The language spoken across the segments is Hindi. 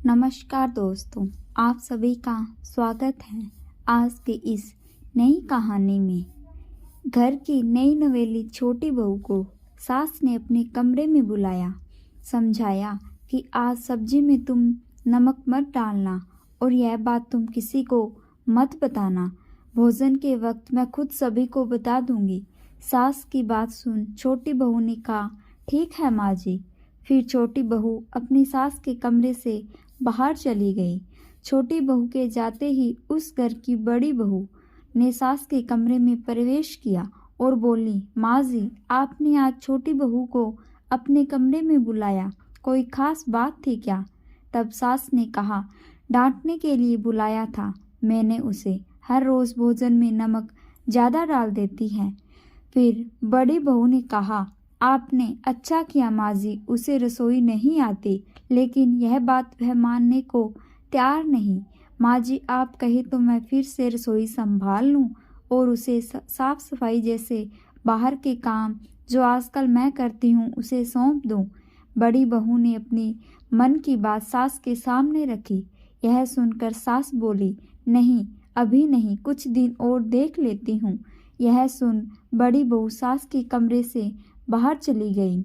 नमस्कार दोस्तों, आप सभी का स्वागत है आज के इस नई कहानी में। घर की नई नवेली छोटी बहू को सास ने अपने कमरे में बुलाया, समझाया कि आज सब्जी में तुम नमक मत डालना और यह बात तुम किसी को मत बताना। भोजन के वक्त मैं खुद सभी को बता दूंगी। सास की बात सुन छोटी बहू ने कहा, ठीक है माँ जी। फिर छोटी बहू अपनी सास के कमरे से बाहर चली गई। छोटी बहू के जाते ही उस घर की बड़ी बहू ने सास के कमरे में प्रवेश किया और बोली, माँ जी, आपने आज छोटी बहू को अपने कमरे में बुलाया, कोई खास बात थी क्या? तब सास ने कहा, डांटने के लिए बुलाया था। मैंने उसे हर रोज भोजन में नमक ज़्यादा डाल देती है। फिर बड़ी बहू ने कहा, आपने अच्छा किया माँ जी, उसे रसोई नहीं आती, लेकिन यह बात वह मानने को तैयार नहीं। माँ जी, आप कहे तो मैं फिर से रसोई संभाल लूँ और उसे साफ सफाई जैसे बाहर के काम जो आजकल मैं करती हूँ उसे सौंप दूँ। बड़ी बहू ने अपनी मन की बात सास के सामने रखी। यह सुनकर सास बोली, नहीं, अभी नहीं, कुछ दिन और देख लेती हूँ। यह सुन बड़ी बहू सास के कमरे से बाहर चली गई।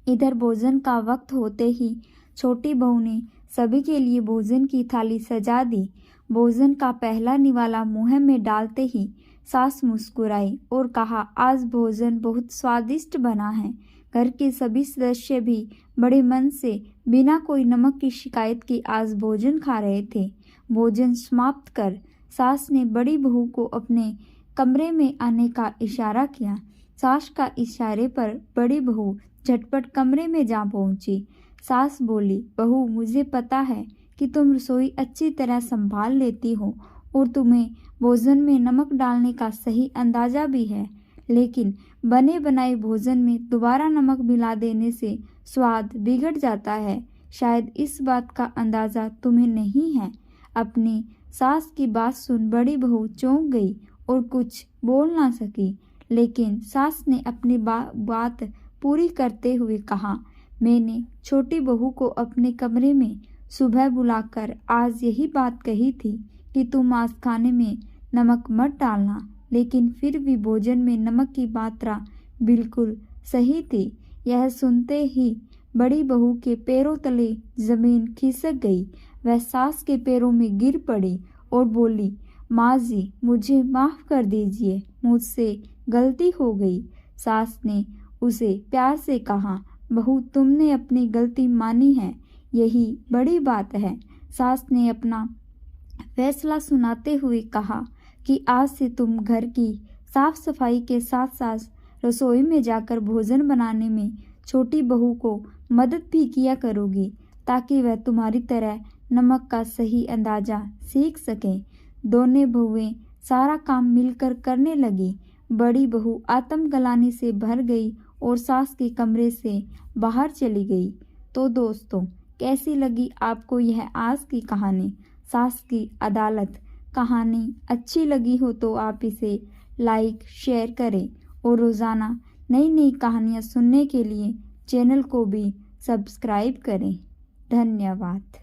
इधर भोजन का वक्त होते ही छोटी बहू ने सभी के लिए भोजन की थाली सजा दी। भोजन का पहला निवाला मुंह में डालते ही सास मुस्कुराई और कहा, आज भोजन बहुत स्वादिष्ट बना है। घर के सभी सदस्य भी बड़े मन से बिना कोई नमक की शिकायत के आज भोजन खा रहे थे। भोजन समाप्त कर सास ने बड़ी बहू को अपने कमरे में आने का इशारा किया। सास का इशारे पर बड़ी बहू झटपट कमरे में जा पहुंची। सास बोली, बहू, मुझे पता है कि तुम रसोई अच्छी तरह संभाल लेती हो और तुम्हें भोजन में नमक डालने का सही अंदाजा भी है, लेकिन बने बनाए भोजन में दोबारा नमक मिला देने से स्वाद बिगड़ जाता है। शायद इस बात का अंदाजा तुम्हें नहीं है। अपनी सास की बात सुन बड़ी बहू चौंक गई और कुछ बोल ना सकी, लेकिन सास ने अपनी बात पूरी करते हुए कहा, मैंने छोटी बहू को अपने कमरे में सुबह बुलाकर आज यही बात कही थी कि तुम आज खाने में नमक मत डालना, लेकिन फिर भी भोजन में नमक की मात्रा बिल्कुल सही थी। यह सुनते ही बड़ी बहू के पैरों तले जमीन खिसक गई। वह सास के पैरों में गिर पड़ी और बोली, माँ जी, मुझे माफ़ कर दीजिए, मुझसे गलती हो गई। सास ने उसे प्यार से कहा, बहू, तुमने अपनी गलती मानी है, यही बड़ी बात है। सास ने अपना फैसला सुनाते हुए कहा कि आज से तुम घर की साफ सफाई के साथ साथ रसोई में जाकर भोजन बनाने में छोटी बहू को मदद भी किया करोगी, ताकि वह तुम्हारी तरह नमक का सही अंदाजा सीख सकें। दोनों बहुएं सारा काम मिलकर करने लगी। बड़ी बहू आत्मग्लानि से भर गई और सास के कमरे से बाहर चली गई। तो दोस्तों, कैसी लगी आपको यह आज की कहानी, सास की अदालत? कहानी अच्छी लगी हो तो आप इसे लाइक शेयर करें और रोज़ाना नई नई कहानियाँ सुनने के लिए चैनल को भी सब्सक्राइब करें। धन्यवाद।